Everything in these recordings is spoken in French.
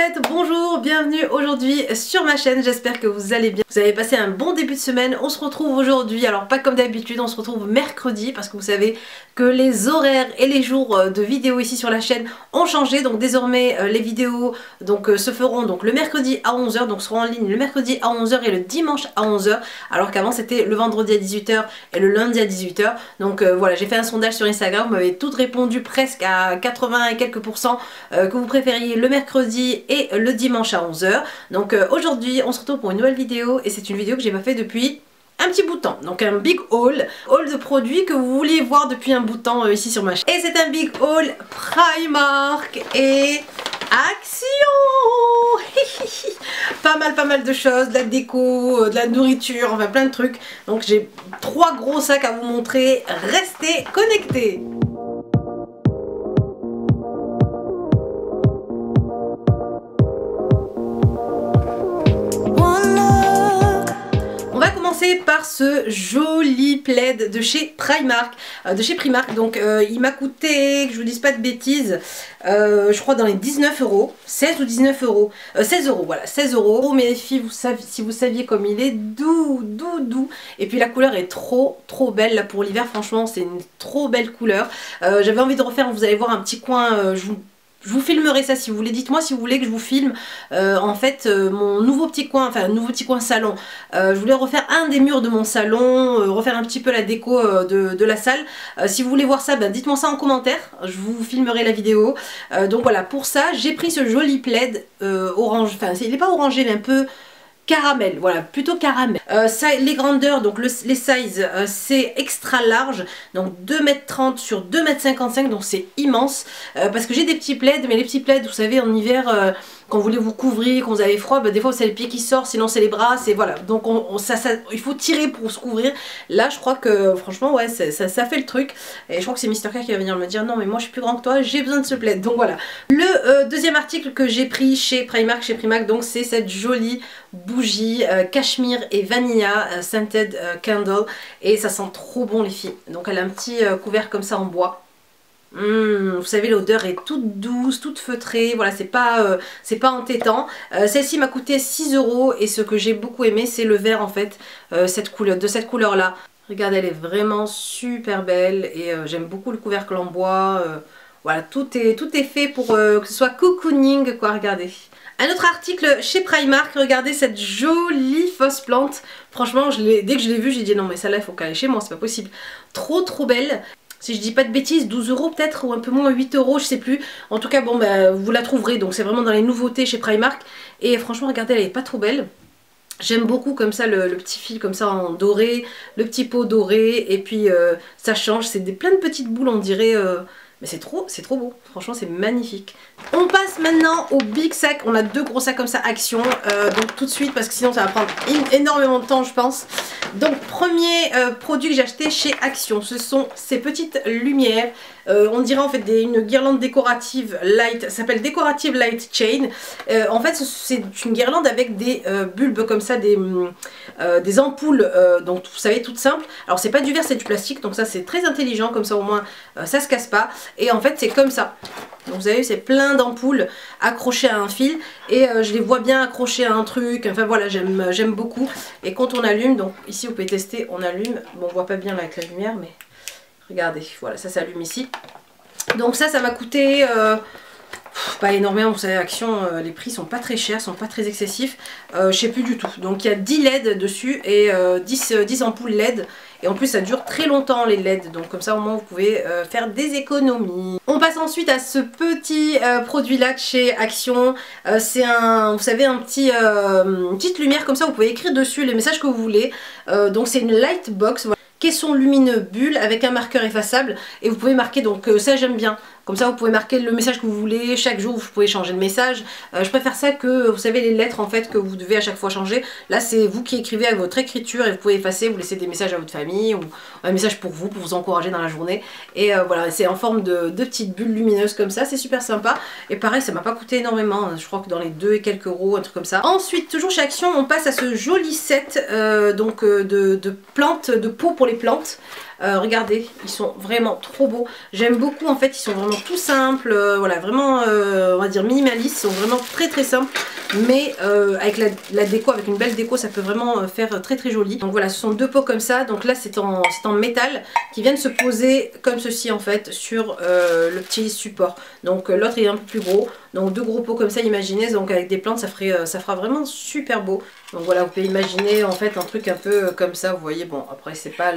Chouchounettes, bonjour, bienvenue aujourd'hui sur ma chaîne, j'espère que vous allez bien. Vous avez passé un bon début de semaine, on se retrouve aujourd'hui, alors pas comme d'habitude, on se retrouve mercredi parce que vous savez que les horaires et les jours de vidéos ici sur la chaîne ont changé. Donc désormais les vidéos se feront donc le mercredi à 11 h, donc seront en ligne le mercredi à 11 h et le dimanche à 11 h, alors qu'avant c'était le vendredi à 18 h et le lundi à 18 h. Donc voilà, j'ai fait un sondage sur Instagram, vous m'avez toutes répondu presque à 80 et quelques pourcents que vous préfériez le mercredi et le dimanche à 11 h. Donc aujourd'hui on se retrouve pour une nouvelle vidéo et c'est une vidéo que j'ai pas fait depuis un petit bout de temps, donc un big haul de produits que vous vouliez voir depuis un bout de temps ici sur ma chaîne. Et c'est un big haul Primark et Action. Pas mal de choses, de la déco, de la nourriture, enfin plein de trucs. Donc j'ai 3 gros sacs à vous montrer, restez connectés. Par ce joli plaid de chez Primark, donc il m'a coûté, que je vous dise pas de bêtises, je crois dans les 19 €, 16 ou 19 €, 16 €, voilà, 16 €. Oh mes filles, si vous saviez comme il est doux, et puis la couleur est trop belle là pour l'hiver, franchement c'est une trop belle couleur. J'avais envie de refaire, vous allez voir un petit coin, je vous filmerai ça si vous voulez, dites-moi si vous voulez que je vous filme en fait mon nouveau petit coin, enfin un nouveau petit coin salon. Je voulais refaire un des murs de mon salon, refaire un petit peu la déco de la salle. Si vous voulez voir ça, ben, dites-moi ça en commentaire, je vous filmerai la vidéo. Donc voilà, pour ça j'ai pris ce joli plaid orange, enfin il n'est pas orangé mais un peu caramel, voilà, plutôt caramel. Les grandeurs, donc les sizes, c'est extra large, donc 2,30 m sur 2,55 m, donc c'est immense. Parce que j'ai des petits plaids, mais les petits plaids, vous savez, en hiver, quand vous voulez vous couvrir, quand vous avez froid, bah, des fois c'est le pied qui sort, sinon c'est les bras, c'est voilà. Donc il faut tirer pour se couvrir. Là, je crois que franchement, ouais, ça fait le truc. Et je crois que c'est Mister K qui va venir me dire non, mais moi je suis plus grand que toi, j'ai besoin de ce plaid. Donc voilà. Le deuxième article que j'ai pris chez Primark, donc c'est cette jolie bougie cachemire et vanilla scented candle, et ça sent trop bon les filles. Donc elle a un petit couvercle comme ça en bois. Vous savez, l'odeur est toute douce, toute feutrée, voilà, c'est pas entêtant. Celle-ci m'a coûté 6 € et ce que j'ai beaucoup aimé c'est le vert en fait, de cette couleur là. Regardez, elle est vraiment super belle et j'aime beaucoup le couvercle en bois. Voilà, tout est fait pour que ce soit cocooning quoi, regardez. Un autre article chez Primark, regardez cette jolie fausse plante. Franchement, dès que je l'ai vue, j'ai dit non mais celle-là il faut qu'elle aille chez moi, c'est pas possible. Trop belle. Si je dis pas de bêtises, 12 € peut-être, ou un peu moins, 8 €, je sais plus. En tout cas, bon, bah, vous la trouverez, donc c'est vraiment dans les nouveautés chez Primark. Et franchement, regardez, elle est pas trop belle. J'aime beaucoup comme ça le petit fil comme ça en doré, le petit pot doré, et puis ça change, c'est plein de petites boules, on dirait... Mais c'est trop beau, franchement c'est magnifique. On passe maintenant au big sac, on a 2 gros sacs comme ça Action, donc tout de suite parce que sinon ça va prendre énormément de temps je pense. Donc premier produit que j'ai acheté chez Action, ce sont ces petites lumières, on dirait en fait une guirlande décorative light, ça s'appelle Decorative Light Chain. En fait c'est une guirlande avec des bulbes comme ça, des ampoules, donc vous savez toutes simples. Alors c'est pas du verre, c'est du plastique, donc ça c'est très intelligent, comme ça au moins ça se casse pas. Et en fait c'est comme ça, donc vous avez c'est plein d'ampoules accrochées à un fil et je les vois bien accrochées à un truc, enfin voilà, j'aime beaucoup. Et quand on allume, donc ici vous pouvez tester, on allume, bon on voit pas bien là avec la lumière mais regardez, voilà, ça s'allume ici. Donc ça m'a coûté pas énormément, vous savez Action, les prix sont pas très chers, sont pas très excessifs, je sais plus du tout. Donc il y a 10 LED dessus et 10 ampoules LED. Et en plus ça dure très longtemps les LED, donc comme ça au moins vous pouvez faire des économies. On passe ensuite à ce petit produit là de chez Action. C'est vous savez une petite lumière comme ça, vous pouvez écrire dessus les messages que vous voulez. Donc c'est une light box, voilà. Caisson lumineux bulle avec un marqueur effaçable et vous pouvez marquer, donc ça j'aime bien. Comme ça vous pouvez marquer le message que vous voulez, chaque jour vous pouvez changer de message. Je préfère ça que, vous savez, les lettres en fait que vous devez à chaque fois changer. Là c'est vous qui écrivez avec votre écriture et vous pouvez effacer, vous laissez des messages à votre famille ou un message pour vous encourager dans la journée. Et voilà, c'est en forme de petites bulles lumineuses comme ça, c'est super sympa. Et pareil, ça m'a pas coûté énormément, je crois que dans les 2 et quelques euros, un truc comme ça. Ensuite, toujours chez Action, on passe à ce joli set de plantes, de pots pour les plantes. Regardez, ils sont vraiment trop beaux. J'aime beaucoup en fait, ils sont vraiment tout simples, voilà, vraiment on va dire minimalistes, ils sont vraiment très très simples. Mais avec la déco, avec une belle déco, ça peut vraiment faire très très joli. Donc voilà, ce sont deux pots comme ça. Donc là c'est en métal qui viennent se poser comme ceci en fait sur le petit support. Donc l'autre est un peu plus gros. Donc deux gros pots comme ça, imaginez, donc avec des plantes ça fera vraiment super beau. Donc voilà, vous pouvez imaginer en fait un truc un peu comme ça, vous voyez. Bon après c'est pas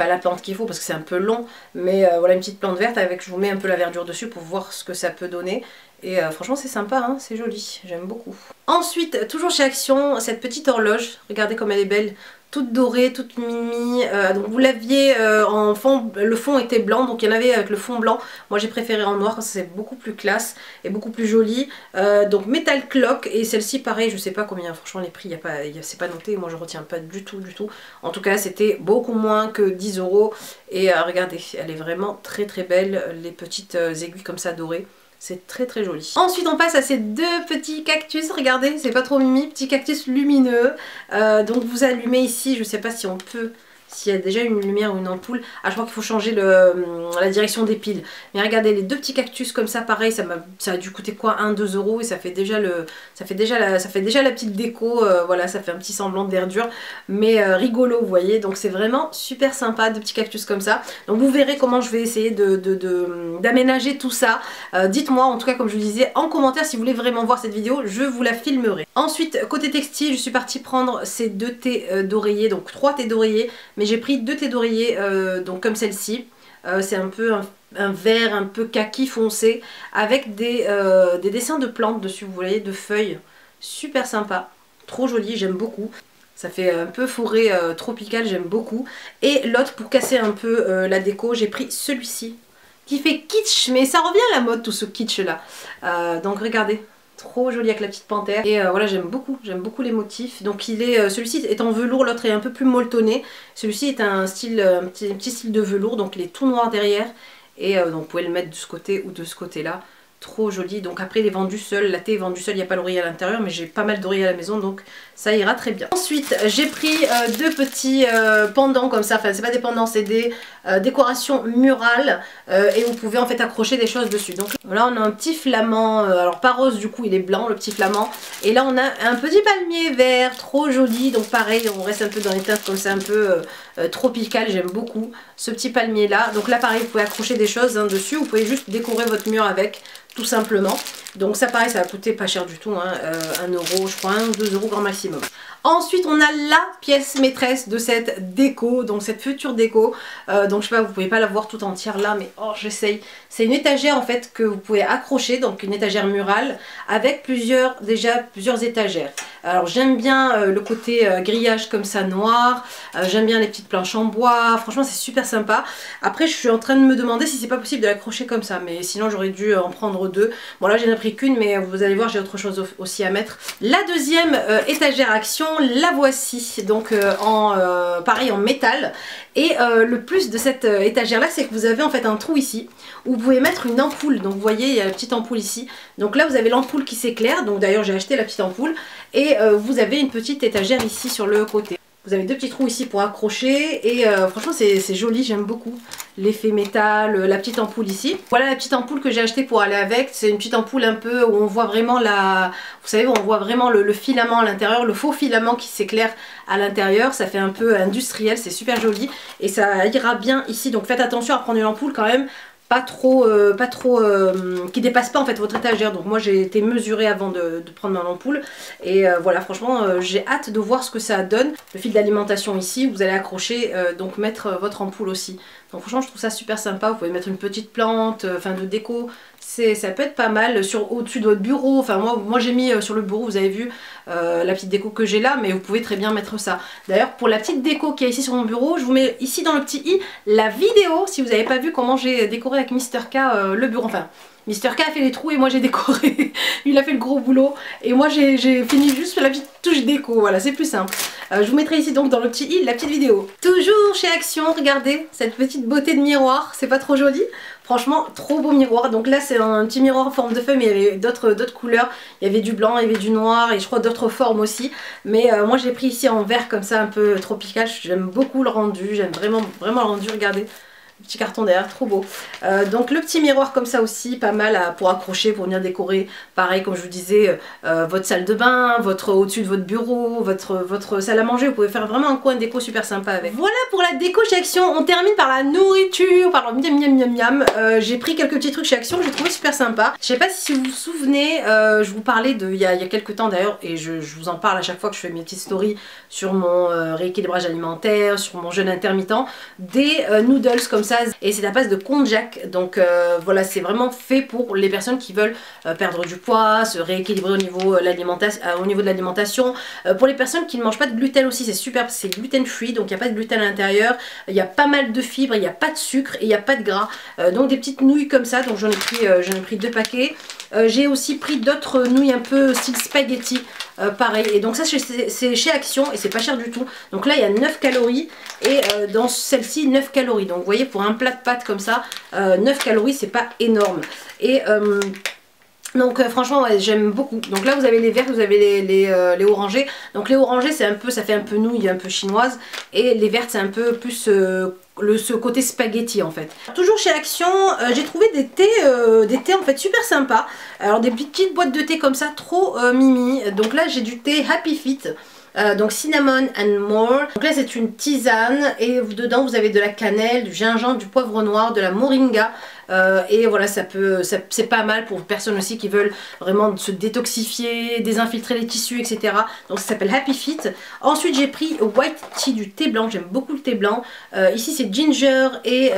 la plante qu'il faut parce que c'est un peu long, mais voilà une petite plante verte avec, je vous mets un peu la verdure dessus pour voir ce que ça peut donner. Et franchement c'est sympa, hein, c'est joli, j'aime beaucoup. Ensuite, toujours chez Action, cette petite horloge, regardez comme elle est belle, toute dorée, toute mimi. Donc vous l'aviez en fond, le fond était blanc, donc il y en avait avec le fond blanc. Moi j'ai préféré en noir, c'est beaucoup plus classe et beaucoup plus joli. Donc Metal Clock, et celle-ci pareil, je sais pas combien, franchement les prix, c'est pas noté, moi je retiens pas du tout. En tout cas c'était beaucoup moins que 10 €. Et regardez, elle est vraiment très très belle, les petites aiguilles comme ça dorées. C'est très très joli. Ensuite on passe à ces deux petits cactus, regardez, c'est pas trop mimi, petits cactus lumineux. Donc vous allumez ici, je sais pas si on peut, s'il y a déjà une lumière ou une ampoule. Ah je crois qu'il faut changer la direction des piles. Mais regardez les deux petits cactus comme ça, pareil, ça a dû coûter quoi, 1-2 € et ça fait déjà la petite déco, voilà, ça fait un petit semblant de verdure. Mais rigolo vous voyez, donc c'est vraiment super sympa, deux petits cactus comme ça. Donc vous verrez comment je vais essayer d'aménager tout ça. Dites-moi en tout cas comme je vous disais en commentaire si vous voulez vraiment voir cette vidéo, je vous la filmerai. Ensuite côté textile, je suis partie prendre ces deux thés d'oreiller, donc 3 thés d'oreiller. Mais j'ai pris 2 thés d'oreiller, donc comme celle-ci. C'est un peu un vert un peu kaki foncé avec des dessins de plantes dessus, vous voyez, de feuilles. Super sympa, trop joli, j'aime beaucoup. Ça fait un peu forêt tropicale, j'aime beaucoup. Et l'autre, pour casser un peu la déco, j'ai pris celui-ci qui fait kitsch, mais ça revient à la mode tout ce kitsch là. Donc regardez. Trop joli avec la petite panthère. Et voilà, j'aime beaucoup les motifs. Donc celui-ci est en velours, l'autre est un peu plus molletonné. Celui-ci est un petit style de velours, donc il est tout noir derrière. Et donc vous pouvez le mettre de ce côté ou de ce côté-là. Trop joli. Donc après il est vendu seul, la thé est vendue seule, il n'y a pas l'oreiller à l'intérieur, mais j'ai pas mal d'oreillers à la maison, donc ça ira très bien. Ensuite j'ai pris deux petits pendants comme ça, enfin c'est pas des pendants, c'est des décorations murales et vous pouvez en fait accrocher des choses dessus. Donc là on a un petit flamand, alors pas rose du coup, il est blanc le petit flamand, et là on a un petit palmier vert, trop joli. Donc pareil, on reste un peu dans les teintes comme ça un peu tropical, j'aime beaucoup ce petit palmier là. Donc là pareil, vous pouvez accrocher des choses dessus, vous pouvez juste décorer votre mur avec, tout simplement. Donc ça pareil, ça va coûter pas cher du tout, hein, 1 € je crois, 1 ou 2 € grand maximum. Ensuite on a la pièce maîtresse de cette déco, donc cette future déco. Donc je sais pas, vous pouvez pas la voir tout entière là, mais oh j'essaye. C'est une étagère en fait que vous pouvez accrocher, donc une étagère murale avec plusieurs étagères. Alors j'aime bien le côté grillage comme ça noir, j'aime bien les petites planches en bois, franchement c'est super sympa. Après je suis en train de me demander si c'est pas possible de l'accrocher comme ça, mais sinon j'aurais dû en prendre 2. Bon là j'en ai pris qu'une, mais vous allez voir j'ai autre chose aussi à mettre. La deuxième étagère Action, la voici, donc pareil en métal. Et le plus de cette étagère là, c'est que vous avez en fait un trou ici où vous pouvez mettre une ampoule. Donc vous voyez, il y a la petite ampoule ici. Donc là vous avez l'ampoule qui s'éclaire, donc d'ailleurs j'ai acheté la petite ampoule. Et vous avez une petite étagère ici sur le côté. Vous avez deux petits trous ici pour accrocher et franchement c'est joli, j'aime beaucoup l'effet métal, la petite ampoule ici. Voilà la petite ampoule que j'ai achetée pour aller avec. C'est une petite ampoule un peu où on voit vraiment vous savez, on voit vraiment le filament à l'intérieur, le faux filament qui s'éclaire à l'intérieur. Ça fait un peu industriel, c'est super joli et ça ira bien ici. Donc faites attention à prendre une ampoule quand même pas trop qui dépasse pas en fait votre étagère. Donc moi j'ai été mesurée avant de prendre mon ampoule et voilà, franchement j'ai hâte de voir ce que ça donne. Le fil d'alimentation ici, vous allez accrocher, donc mettre votre ampoule aussi. Donc franchement je trouve ça super sympa. Vous pouvez mettre une petite plante, enfin de déco, ça peut être pas mal au-dessus de votre bureau. Enfin moi j'ai mis sur le bureau, vous avez vu la petite déco que j'ai là, mais vous pouvez très bien mettre ça. D'ailleurs pour la petite déco qui est ici sur mon bureau, je vous mets ici dans le petit i la vidéo si vous n'avez pas vu comment j'ai décoré avec Mr K le bureau. Enfin Mr K a fait les trous et moi j'ai décoré. Il a fait le gros boulot et moi j'ai fini juste la petite touche déco, voilà c'est plus simple. Je vous mettrai ici donc dans le petit i la petite vidéo. Toujours chez Action, regardez cette petite beauté de miroir, c'est pas trop joli? Franchement, trop beau miroir. Donc là, c'est un petit miroir en forme de feuille, mais il y avait d'autres couleurs. Il y avait du blanc, il y avait du noir et je crois d'autres formes aussi. Mais moi, j'ai pris ici en vert comme ça, un peu tropical. J'aime beaucoup le rendu, j'aime vraiment le rendu. Regardez. Petit carton derrière, trop beau. Donc le petit miroir comme ça aussi, pas mal pour accrocher, pour venir décorer. Pareil, comme je vous disais, votre salle de bain, au-dessus de votre bureau, votre salle à manger. Vous pouvez faire vraiment un coin déco super sympa avec. Voilà pour la déco chez Action. On termine par la nourriture, par le miam miam miam miam. J'ai pris quelques petits trucs chez Action que j'ai trouvé super sympa. Je sais pas si vous vous souvenez, je vous parlais il y a quelques temps d'ailleurs, et je vous en parle à chaque fois que je fais mes petites stories sur mon rééquilibrage alimentaire, sur mon jeûne intermittent, des noodles comme ça. Et c'est à base de konjac, donc voilà, c'est vraiment fait pour les personnes qui veulent perdre du poids, se rééquilibrer au niveau de l'alimentation. Pour les personnes qui ne mangent pas de gluten aussi, c'est super, c'est gluten free, donc il n'y a pas de gluten à l'intérieur, il y a pas mal de fibres, il n'y a pas de sucre et il n'y a pas de gras. Donc des petites nouilles comme ça, donc j'en ai pris 2 paquets. J'ai aussi pris d'autres nouilles un peu style spaghetti, pareil, et donc ça c'est chez Action et c'est pas cher du tout. Donc là il y a 9 calories et dans celle-ci 9 calories, donc vous voyez, pour un plat de pâtes comme ça, 9 calories c'est pas énorme. Et donc franchement ouais, j'aime beaucoup. Donc là vous avez les verts, vous avez les orangés. Donc les orangés c'est un peu, ça fait un peu nouille, un peu chinoise, et les vertes c'est un peu plus ce côté spaghetti en fait. Toujours chez Action, j'ai trouvé des thés en fait super sympas. Alors des petites boîtes de thé comme ça, trop mimi. Donc là j'ai du thé Happy Fit. Donc cinnamon and more. Donc là c'est une tisane et dedans vous avez de la cannelle, du gingembre, du poivre noir, de la moringa. Et voilà, c'est pas mal pour personnes aussi qui veulent vraiment se détoxifier, désinfiltrer les tissus, etc. Donc ça s'appelle Happy Fit. Ensuite j'ai pris white tea, du thé blanc, j'aime beaucoup le thé blanc. Ici c'est ginger et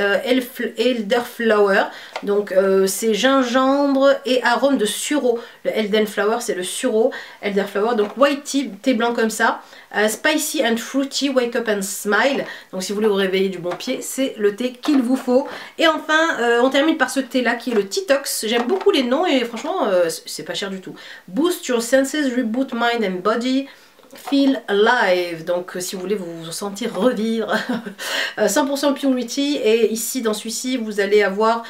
elderflower. Donc c'est gingembre et arôme de sureau. Le elderflower c'est le sureau, elderflower. Donc white tea, thé blanc comme ça. Spicy and fruity, wake up and smile. Donc si vous voulez vous réveiller du bon pied, c'est le thé qu'il vous faut. Et enfin on termine par ce thé là qui est le Titox. J'aime beaucoup les noms et franchement c'est pas cher du tout. Boost your senses, reboot mind and body, feel alive. Donc si vous voulez vous sentir revivre. 100% purity. Et ici dans celui-ci vous allez avoir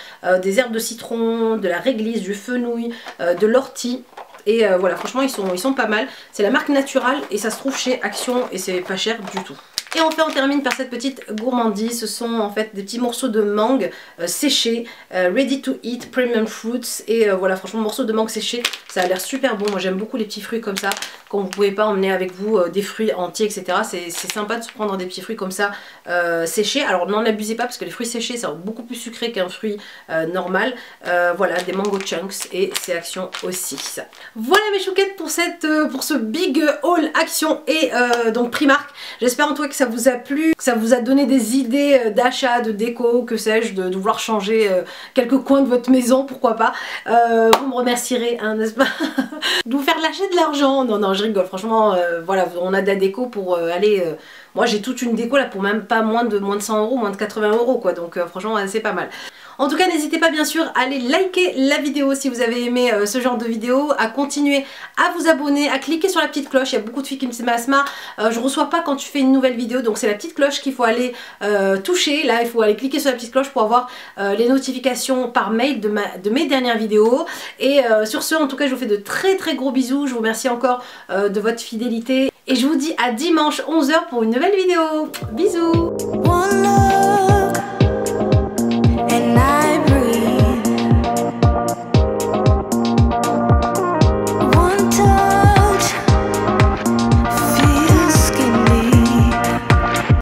des herbes de citron, de la réglisse, du fenouil, de l'ortie. Et voilà, franchement ils sont pas mal. C'est la marque Natural et ça se trouve chez Action et c'est pas cher du tout. Et enfin on termine par cette petite gourmandise. Ce sont en fait des petits morceaux de mangue séchés, ready to eat premium fruits. Et voilà, franchement morceaux de mangue séchés, ça a l'air super bon. Moi j'aime beaucoup les petits fruits comme ça, quand vous pouvez pas emmener avec vous des fruits entiers, etc. C'est sympa de se prendre des petits fruits comme ça séchés. Alors n'en abusez pas parce que les fruits séchés c'est beaucoup plus sucré qu'un fruit normal. Voilà, des mango chunks et c'est Action aussi ça. Voilà mes chouquettes pour ce big haul Action et donc Primark. J'espère en tout cas que ça vous a plu, que ça vous a donné des idées d'achat, de déco, que sais-je, de vouloir changer quelques coins de votre maison, pourquoi pas. Vous me remercierez, hein, n'est-ce pas, de vous faire lâcher de l'argent. Non, je rigole, franchement, voilà, on a de la déco pour aller... moi j'ai toute une déco là pour même pas moins de 100 €, moins de 80 € quoi, donc franchement c'est pas mal. En tout cas n'hésitez pas bien sûr à aller liker la vidéo si vous avez aimé ce genre de vidéo, à continuer à vous abonner, à cliquer sur la petite cloche. Il y a beaucoup de filles qui me disent Asma, je reçois pas quand tu fais une nouvelle vidéo, donc c'est la petite cloche qu'il faut aller toucher. Là il faut aller cliquer sur la petite cloche pour avoir les notifications par mail de mes dernières vidéos. Et sur ce en tout cas je vous fais de très gros bisous, je vous remercie encore de votre fidélité et je vous dis à dimanche 11 h pour une nouvelle vidéo. Bisous.